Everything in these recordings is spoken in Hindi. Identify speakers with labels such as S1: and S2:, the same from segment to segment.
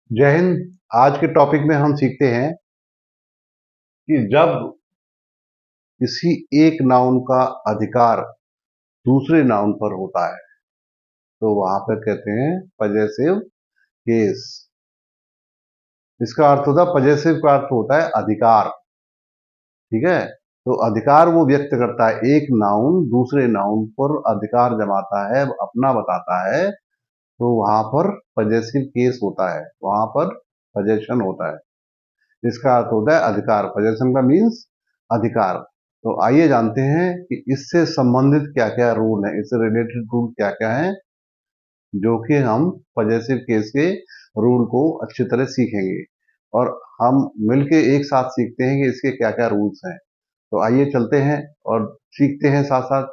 S1: जय हिंद। आज के टॉपिक में हम सीखते हैं कि जब किसी एक नाउन का अधिकार दूसरे नाउन पर होता है तो वहां पर कहते हैं पजेसिव केस। इसका अर्थ होता है, पजेसिव का अर्थ होता है अधिकार। ठीक है, तो अधिकार वो व्यक्त करता है, एक नाउन दूसरे नाउन पर अधिकार जमाता है, अपना बताता है, तो वहां पर पजेसिव केस होता है, वहां पर पजेशन होता है। इसका अर्थ होता है अधिकार। पजेशन का मीन्स अधिकार। तो आइए जानते हैं कि इससे संबंधित क्या क्या रूल हैं, इससे रिलेटेड रूल क्या क्या हैं, जो कि हम पजेसिव केस के रूल को अच्छी तरह सीखेंगे और हम मिलके एक साथ सीखते हैं कि इसके क्या क्या रूल्स हैं। तो आइए चलते हैं और सीखते हैं साथ साथ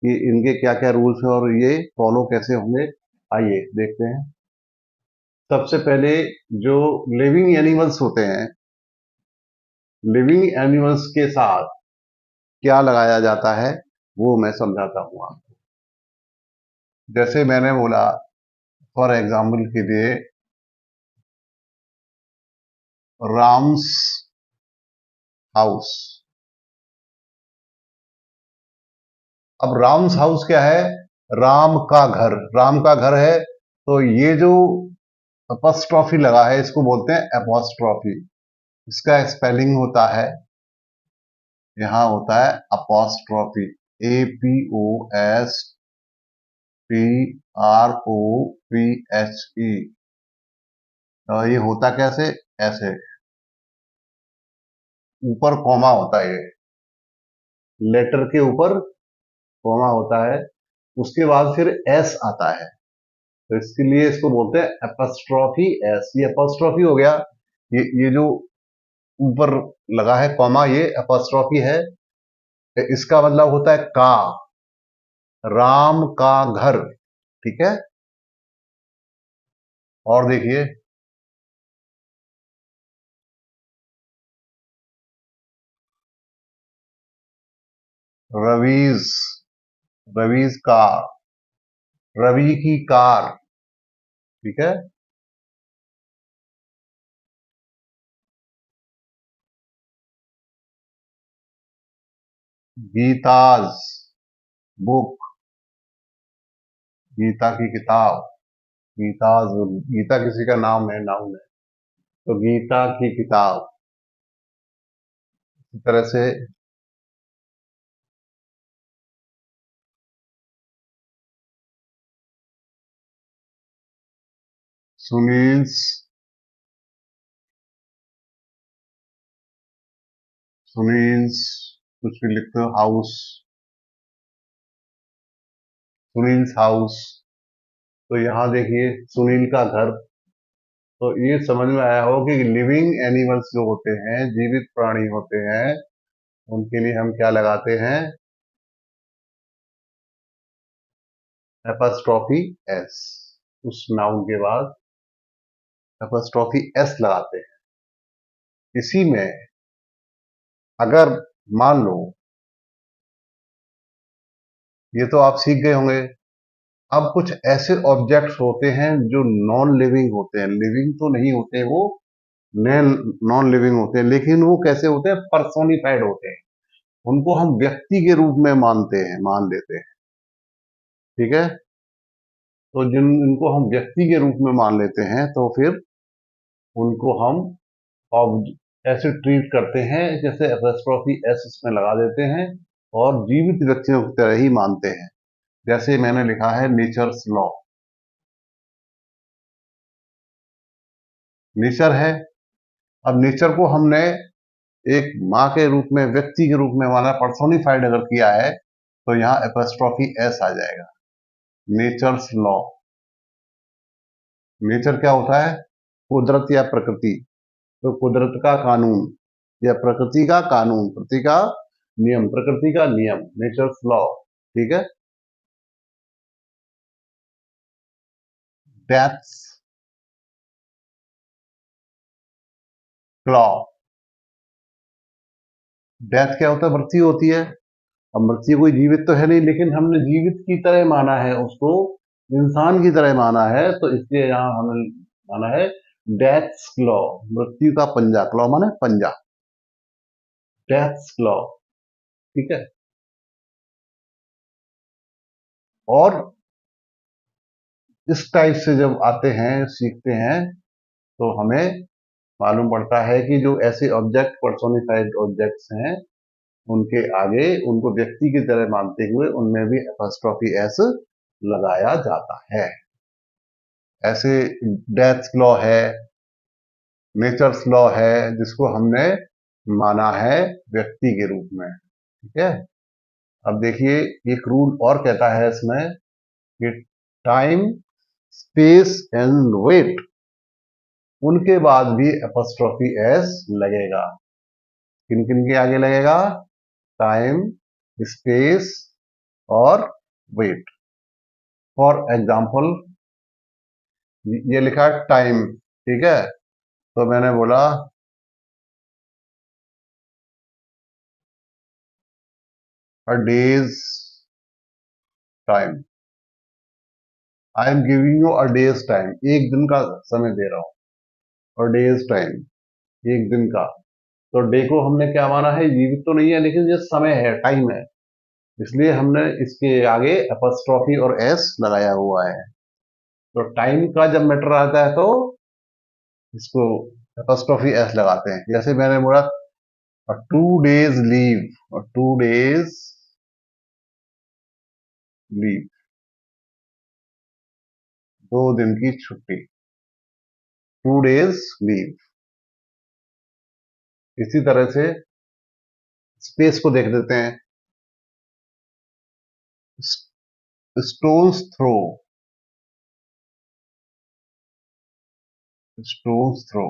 S1: कि इनके क्या क्या रूल्स हैं और ये फॉलो कैसे होंगे। आइए देखते हैं। सबसे पहले जो लिविंग एनिमल्स होते हैं, लिविंग एनिमल्स के साथ क्या लगाया जाता है वो मैं समझाता हूं आपको। जैसे मैंने बोला, फॉर एग्जाम्पल के लिए, राम्स हाउस। अब राम्स हाउस क्या है? राम का घर, राम का घर है। तो ये जो अपॉस्ट्रॉफी लगा है इसको बोलते हैं अपॉस्ट्रॉफी। इसका स्पेलिंग होता है, यहां होता है अपॉस्ट्रॉफी, APOSTROPHE। ये होता कैसे? ऐसे ऊपर कॉमा होता है, ये लेटर के ऊपर कॉमा होता है, उसके बाद फिर एस आता है, तो इसके लिए इसको बोलते हैं एपस्ट्रॉफी एस। ये एपस्ट्रॉफी हो गया। ये जो ऊपर लगा है कॉमा, ये एपस्ट्रॉफी है। इसका मतलब होता है का, राम का घर। ठीक है, और देखिए, रवीज, रवीज कार, रवि की कार। ठीक है, गीताज बुक, गीता की किताब, गीताज, गीता किसी का नाम है, नाउन है, तो गीता की किताब। इस तरह से सुनील्स, सुनील्स कुछ भी लिखते हो, हाउस, सुनील्स हाउस। तो यहां देखिए सुनील का घर। तो ये समझ में आया हो कि लिविंग एनिमल्स जो होते हैं, जीवित प्राणी होते हैं, उनके लिए हम क्या लगाते हैं? Apostrophe S. उस नाउन के बाद एपस्ट्रॉफी एस लगाते हैं। इसी में अगर मान लो, ये तो आप सीख गए होंगे, अब कुछ ऐसे ऑब्जेक्ट्स होते हैं जो नॉन लिविंग होते हैं, लिविंग तो नहीं होते वो, नॉन लिविंग होते हैं, लेकिन वो कैसे होते हैं? पर्सोनिफाइड होते हैं। उनको हम व्यक्ति के रूप में मानते हैं, मान लेते हैं। ठीक है, तो जिन इनको हम व्यक्ति के रूप में मान लेते हैं तो फिर उनको हम ऐसे ट्रीट करते हैं जैसे एपॉस्ट्रोफी एस इसमें लगा देते हैं और जीवित व्यक्तियों की तरह ही मानते हैं। जैसे मैंने लिखा है नेचर्स लॉ, नेचर है। अब नेचर को हमने एक माँ के रूप में, व्यक्ति के रूप में माना, पर्सोनिफाइड अगर किया है, तो यहाँ एपॉस्ट्रोफी एस आ जाएगा, नेचर्स लॉ। नेचर क्या होता है? कुदरत या प्रकृति। तो कुदरत का कानून या प्रकृति का कानून, प्रकृति का नियम, प्रकृति का नियम, नेचर्स लॉ। ठीक है, डेथ्स लॉ। डेथ क्या होता है? मृत्यु होती है। अब मृत्यु कोई जीवित तो है नहीं, लेकिन हमने जीवित की तरह माना है उसको, इंसान की तरह माना है, तो इसलिए यहाँ हमने माना है डेथ्स क्लॉ, मृत्यु का पंजा, क्लॉ माने पंजा, डेथ्स क्लॉ, ठीक है। और इस टाइप से जब आते हैं, सीखते हैं, तो हमें मालूम पड़ता है कि जो ऐसे ऑब्जेक्ट, पर्सोनिफाइड ऑब्जेक्ट्स हैं, उनके आगे उनको व्यक्ति की तरह मानते हुए उनमें भी एपॉस्ट्रोफी एस लगाया जाता है। ऐसे डेथ लॉ है, नेचर्स लॉ है, जिसको हमने माना है व्यक्ति के रूप में, ठीक है। अब देखिए एक रूल और कहता है इसमें कि टाइम, स्पेस एंड वेट, उनके बाद भी एपॉस्ट्रोफी एस लगेगा। किन किन के आगे लगेगा? टाइम, स्पेस और वेट। फॉर एग्जाम्पल, ये लिखा है टाइम, ठीक है, तो मैंने बोला a day's time, I am giving you a day's time, एक दिन का समय दे रहा हूं, और डेज टाइम, एक दिन का। तो डे को हमने क्या माना है? जीवित तो नहीं है, लेकिन ये समय है, टाइम है, इसलिए हमने इसके आगे अपॉस्ट्रोफी और एस लगाया हुआ है। तो टाइम का जब मैटर आता है तो इसको अपॉस्ट्रोफी एस लगाते हैं। जैसे मैंने बोला 2 days लीव, और 2 days लीव, 2 दिन की छुट्टी, 2 days लीव। इसी तरह से स्पेस को देख देते हैं। Stones throw, stones throw,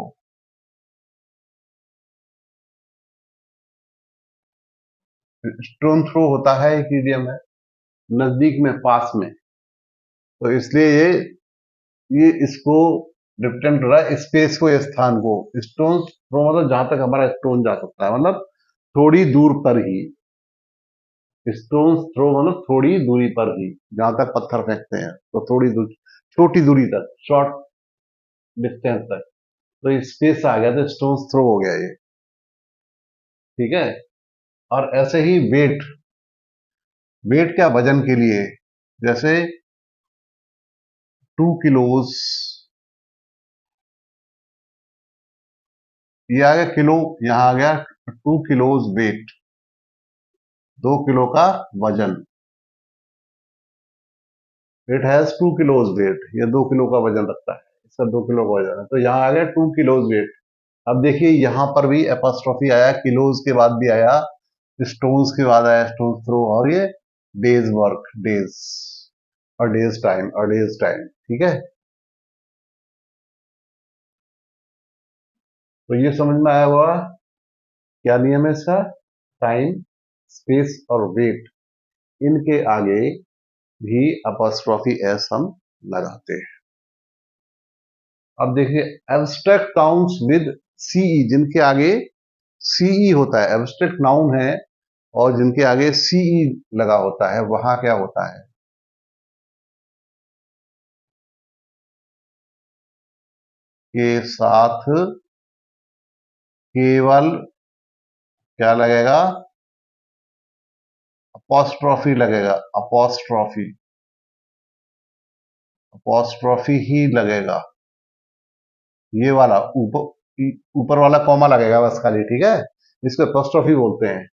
S1: stone throw होता है, एक इडियम है, नजदीक में, पास में, तो इसलिए ये इसको रिप्रेजेंट हो रहा है स्पेस को, स्थान को। स्टोन थ्रो मतलब जहां तक हमारा स्टोन जा सकता है, मतलब थोड़ी दूर पर ही। स्टोन थ्रो मतलब थोड़ी दूरी पर ही, जहां तक पत्थर फेंकते हैं, तो थोड़ी दूर, छोटी दूरी तक, शॉर्ट डिस्टेंस तक। तो स्पेस आ गया तो स्टोन थ्रो हो गया ये, ठीक है। और ऐसे ही वेट, वेट क्या? वजन के लिए, जैसे 2 किलोज, ये आ गया किलो, यहां आ गया 2 किलोज वेट, 2 किलो का वजन। इट हैज 2 किलोज वेट, ये 2 किलो का वजन रखता है, इसका 2 किलो का वजन है, तो यहाँ आ गया 2 किलोज वेट। अब देखिए यहां पर भी एपॉस्ट्रोफी आया, किलोज के बाद भी आया, स्टोन्स के बाद आया स्टोन थ्रो, और ये डेज वर्क, डेज, और डेज टाइम, और डेज टाइम, ठीक है। तो ये समझ में आया हुआ क्या नियम है इसका? टाइम, स्पेस और वेट, इनके आगे भी अपॉस्ट्रोफी एस हम लगाते हैं। अब देखिए एब्स्ट्रैक्ट नाउन्स विद सीई, जिनके आगे सीई होता है, एब्स्ट्रैक्ट नाउन है और जिनके आगे सीई लगा होता है, वहां क्या होता है? के साथ केवल क्या लगेगा? अपॉस्ट्रोफी लगेगा, अपॉस्ट्रोफी, अपॉस्ट्रोफी ही लगेगा। ये वाला ऊपर, ऊपर वाला कॉमा लगेगा बस खाली, ठीक है, इसको अपॉस्ट्रोफी बोलते हैं।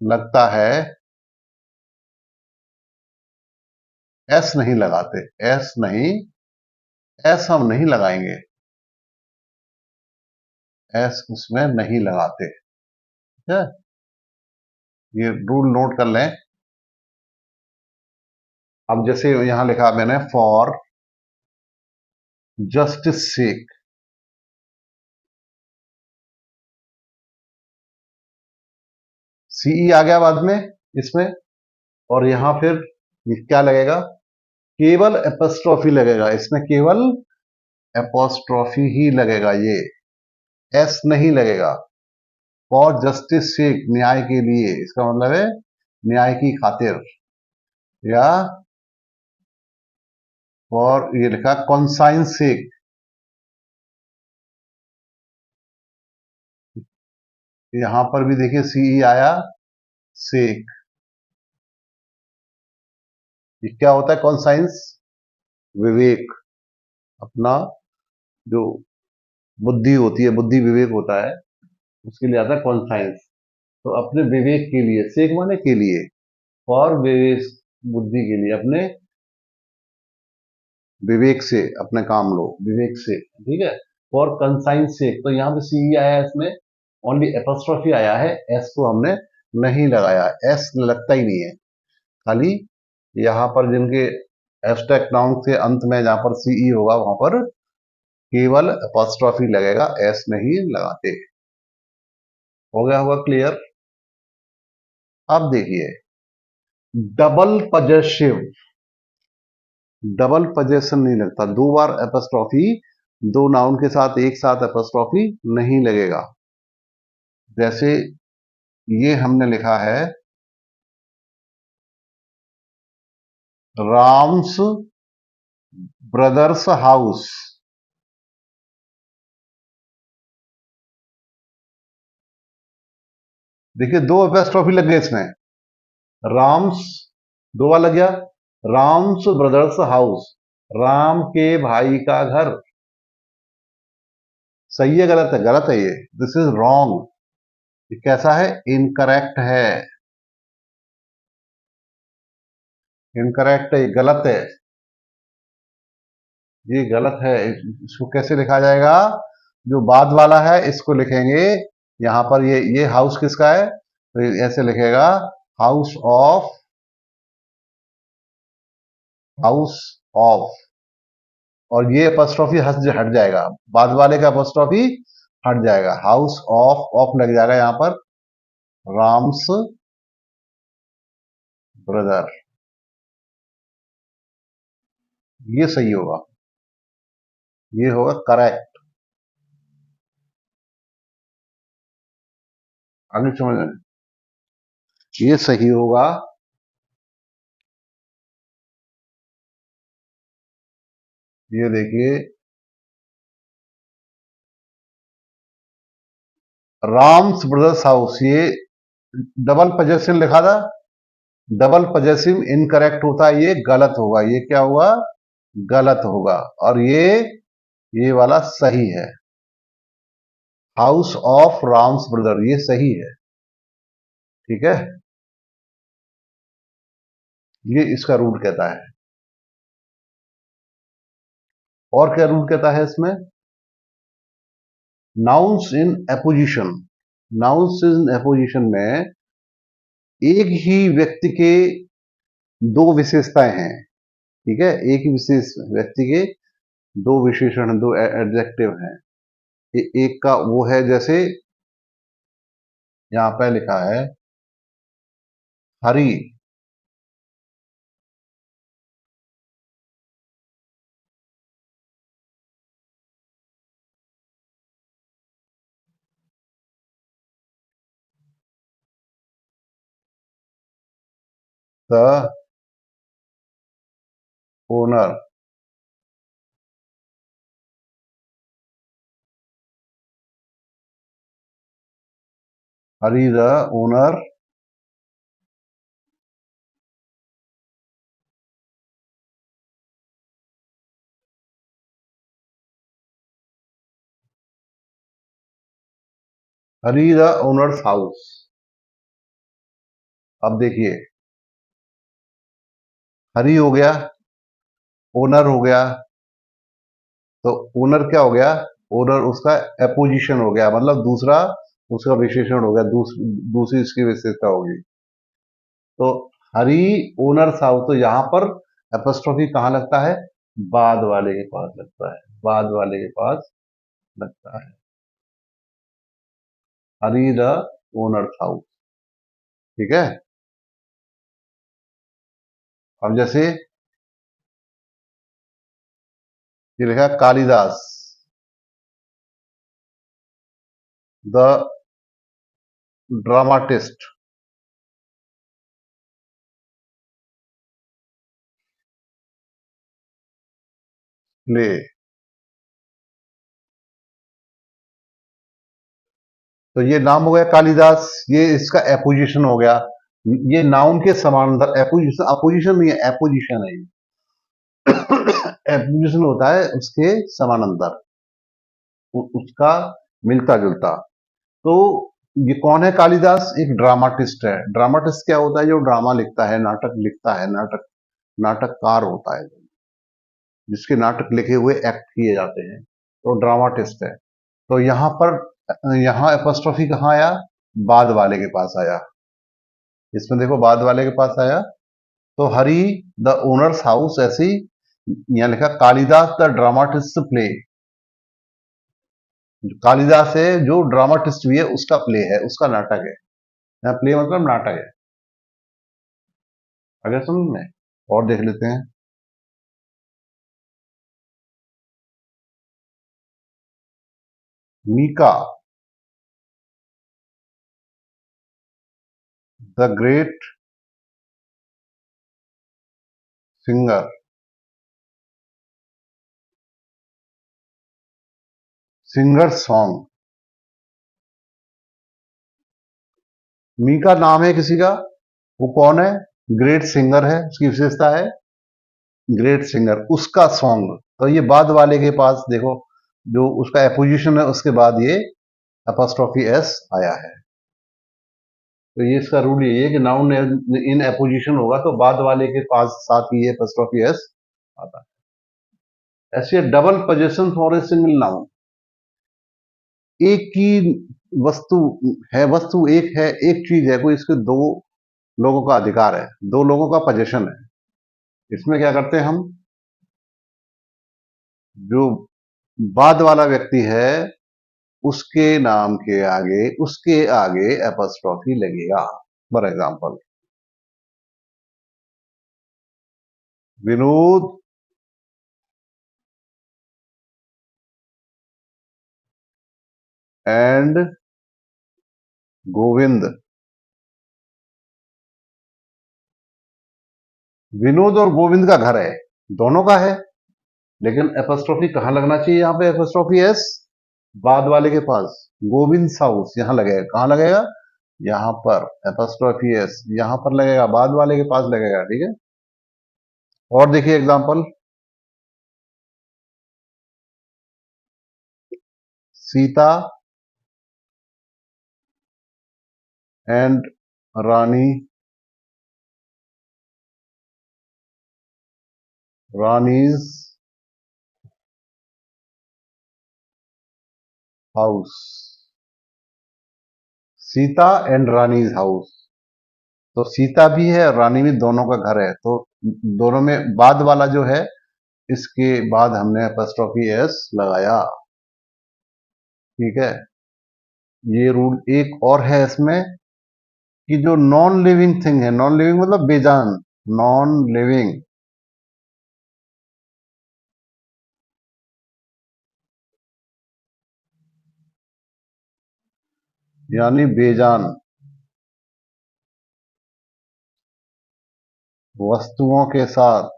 S1: लगता है, एस नहीं लगाते, एस नहीं, एस हम नहीं लगाएंगे, एस उसमें नहीं लगाते, ठीक है। ये रूल नोट कर लें। अब जैसे यहां लिखा मैंने, फॉर जस्टिस सेक, सीई आ गया बाद में इसमें, और यहां फिर क्या लगेगा? केवल एपोस्ट्रोफी लगेगा इसमें, केवल एपोस्ट्रोफी ही लगेगा, ये एस नहीं लगेगा। फॉर जस्टिस सेक, न्याय के लिए, इसका मतलब है न्याय की खातिर, या और ये लिखा कॉन्साइंस सेक, यहां पर भी देखिए सीई आया, सेक। ये क्या होता है कॉन्साइंस? विवेक, अपना जो बुद्धि होती है, बुद्धि विवेक होता है, उसके लिए आता है कॉन्साइंस। तो अपने विवेक के लिए, सेक माने के लिए, और विवेक, बुद्धि के लिए, अपने विवेक से अपने काम लो, विवेक से, ठीक है। फॉर कंसाइंस से, तो यहाँ पे सी आया है, इसमें ओनली एपोस्ट्रोफी आया है, एस को हमने नहीं लगाया, एस लगता ही नहीं है, खाली यहाँ पर जिनके एब्स्ट्रैक्ट नाउन के अंत में जहां पर सीई होगा वहां पर केवल एपोस्ट्रोफी लगेगा, एस नहीं लगाते। हो गया होगा क्लियर? अब देखिए, डबल पजेसिव, डबल पजेशन नहीं लगता, दो बार एपोस्ट्रोफी, दो नाउन के साथ एक साथ एपोस्ट्रोफी नहीं लगेगा। जैसे ये हमने लिखा है राम्स ब्रदर्स हाउस, देखिए दो एपोस्ट्रोफी लग गए इसमें, राम्स, दो बार लग गया, राम्स ब्रदर्स हाउस, राम के भाई का घर। सही है गलत है? गलत है, ये दिस इज रॉन्ग। ये कैसा है? इनकरेक्ट है, इनकरेक्ट है, ये गलत है, ये गलत है। इसको कैसे लिखा जाएगा? जो बाद वाला है इसको लिखेंगे, यहां पर ये हाउस किसका है, तो ऐसे लिखेगा, हाउस ऑफ, हाउस ऑफ, और ये अपॉस्ट्रोफी हट जाएगा, बाद वाले का अपॉस्ट्रोफी हट जाएगा, हाउस ऑफ लग जाएगा यहां पर, राम्स ब्रदर, ये सही होगा, ये होगा करेक्ट। आगे समझ में, ये सही होगा। ये देखिए, राम्स ब्रदर्स हाउस, ये डबल पजेसिव लिखा था, डबल पजेसिव इनकरेक्ट होता है, ये गलत होगा, ये क्या होगा? गलत होगा। और ये वाला सही है, हाउस ऑफ राम्स ब्रदर, ये सही है, ठीक है। ये इसका रूल कहता है। और क्या रूल कहता है इसमें? Nouns in apposition, nouns in apposition में एक ही व्यक्ति के दो विशेषताएं हैं, ठीक है, एक ही विशेष व्यक्ति के दो विशेषण, दो एडजेक्टिव हैं। एक का वो है, जैसे यहां पे लिखा है Hari, the owner, Hari the owner, Hari the owner's house. अब देखिए, हरी हो गया, ओनर हो गया, तो ओनर क्या हो गया? ओनर उसका एपोजिशन हो गया, मतलब दूसरा उसका विशेषण हो गया, दूसरी इसकी विशेषता होगी। तो हरी ओनर्स हाउस, तो यहां पर एपोस्ट्रोफी कहां लगता है? बाद वाले के पास लगता है, बाद वाले के पास लगता है, हरी द ओनर्स हाउस, ठीक है। अब जैसे ये लिखा है कालिदास, द ड्रामाटिस्ट, प्ले। तो ये नाम हो गया कालिदास, ये इसका एपोजिशन हो गया। ये नाउन के समानांतर, एपोजिशन अपोजिशन नहीं है, एपोजिशन है ये। एपोजिशन होता है उसके समानांतर, उसका मिलता जुलता। तो ये कौन है कालिदास? एक ड्रामाटिस्ट है। ड्रामाटिस्ट क्या होता है? जो ड्रामा लिखता है, नाटक लिखता है, नाटककार होता है, जिसके नाटक लिखे हुए एक्ट किए जाते हैं, तो ड्रामाटिस्ट है। तो यहाँ एपोस्ट्रोफी कहाँ आया? बाद वाले के पास आया। इसमें देखो बाद वाले के पास आया। तो हरी द ओनर्स हाउस, ऐसी यहाँ लिखा Kalidas the dramatist play. Kalidas है जो ड्रामाटिस्ट भी है, उसका प्ले है, उसका नाटक है। यहाँ प्ले मतलब नाटक है। अगर समझ में, और देख लेते हैं। Mika the great singer, singer song. Mika नाम है किसी का, वो कौन है? ग्रेट सिंगर है, उसकी विशेषता है ग्रेट सिंगर, उसका सॉन्ग। तो ये बाद वाले के पास देखो, जो उसका एपोजिशन है, उसके बाद ये अपॉस्ट्रोफी एस आया है। तो ये इसका रूल ये है कि नाउन इन एपोजिशन होगा तो बाद वाले के पास साथ ही ये अपॉस्ट्रोफी एस आता है। ऐसे double position for a single noun, एक की वस्तु है, वस्तु एक है, एक चीज है, कोई इसके दो लोगों का अधिकार है, दो लोगों का पोजीशन है। इसमें क्या करते हैं हम, जो बाद वाला व्यक्ति है उसके नाम के आगे, उसके आगे एपोस्ट्रोफी लगेगा। For example, Vinod and Govind. Vinod और गोविंद का घर है, दोनों का है, लेकिन एपोस्ट्रोफी कहां लगना चाहिए? यहाँ पे एपोस्ट्रोफी एस बाद वाले के पास। गोविंद हाउस यहां लगेगा, कहां लगेगा? यहां पर एपोस्ट्रोफी एस यहां पर लगेगा, बाद वाले के पास लगेगा। ठीक है, और देखिए example, Sita and Rani, Rani's house. Sita and Rani's house, तो सीता भी है और रानी भी, दोनों का घर है। तो दोनों में बाद वाला जो है, इसके बाद हमने एपोस्ट्रोफी एस लगाया। ठीक है, ये रूल एक और है इसमें, कि जो नॉन लिविंग थिंग है, नॉन लिविंग मतलब बेजान, नॉन लिविंग यानी बेजान वस्तुओं के साथ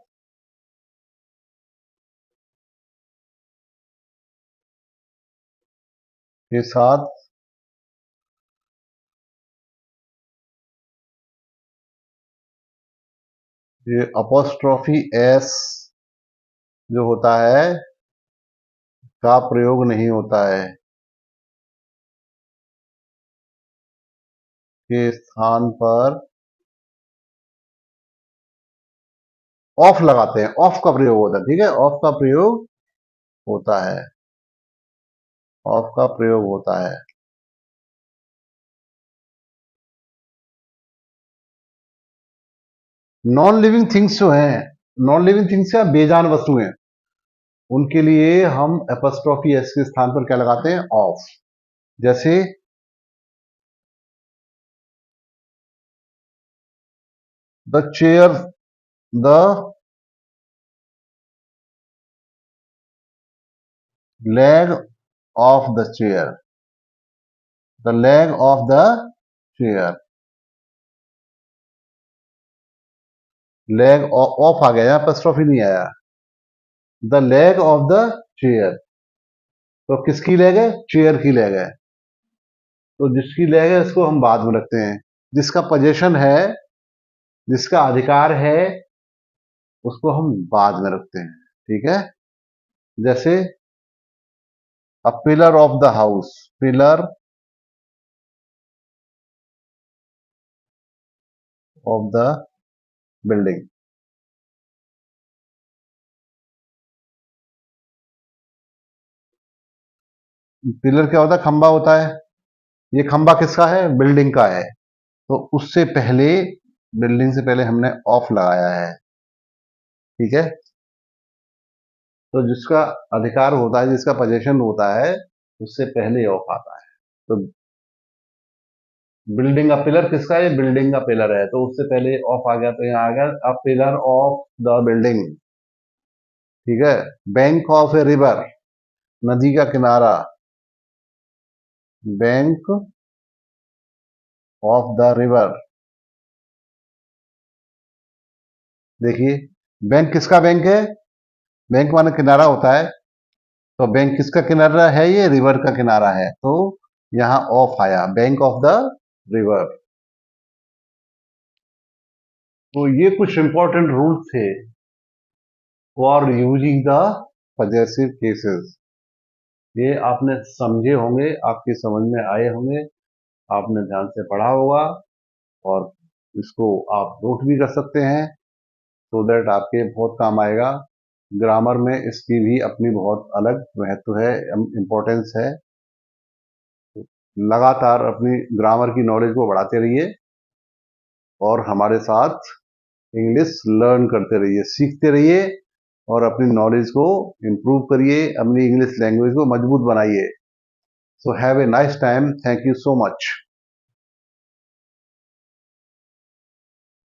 S1: ये अपोस्ट्रोफी एस जो होता है का प्रयोग नहीं होता है, के स्थान पर ऑफ लगाते हैं, ऑफ का प्रयोग होता है। ठीक है, ऑफ का प्रयोग होता है, ऑफ का प्रयोग होता है। नॉन लिविंग थिंग्स जो हैं, नॉन लिविंग थिंग्स या बेजान वस्तुएं, उनके लिए हम एपोस्ट्रोफी एस के स्थान पर क्या लगाते हैं? ऑफ। जैसे the chair, the leg of the chair, the leg of the chair, leg of आ गया, यहाँ एपोस्ट्रोफी नहीं आया। The leg of the chair. तो किसकी लेग है? चेयर की लेग है। तो जिसकी लेग है इसको हम बाद में रखते हैं। जिसका पोजीशन है, जिसका अधिकार है, उसको हम बाद में रखते हैं। ठीक है। जैसे a pillar of the house, pillar of the building. Pillar क्या होता है? खंबा होता है। ये खंबा किसका है? बिल्डिंग का है। तो उससे पहले, बिल्डिंग से पहले हमने ऑफ लगाया है। ठीक है। तो जिसका अधिकार होता है, जिसका पोजीशन होता है, उससे पहले ऑफ आता है। तो बिल्डिंग का पिलर किसका है? बिल्डिंग का पिलर है, तो उससे पहले ऑफ आ गया, तो यहाँ आ गया अ पिलर ऑफ द बिल्डिंग। ठीक है। बैंक ऑफ ए रिवर, नदी का किनारा, बैंक ऑफ द रिवर। देखिए, बैंक किसका बैंक है? बैंक माने किनारा होता है। तो बैंक किसका किनारा है? ये रिवर का किनारा है, तो यहाँ ऑफ आया, बैंक ऑफ द रिवर। तो ये कुछ इंपॉर्टेंट रूल्स थे for using the possessive cases. ये आपने समझे होंगे, आपकी समझ में आए होंगे, आपने ध्यान से पढ़ा होगा, और इसको आप नोट भी कर सकते हैं, सो दैट आपके बहुत काम आएगा। ग्रामर में इसकी भी अपनी बहुत अलग महत्व है, इम्पोर्टेंस है। लगातार अपनी ग्रामर की नॉलेज को बढ़ाते रहिए, और हमारे साथ इंग्लिश लर्न करते रहिए, सीखते रहिए, और अपनी नॉलेज को इम्प्रूव करिए, अपनी इंग्लिश लैंग्वेज को मजबूत बनाइए। So have a nice time. Thank you so much.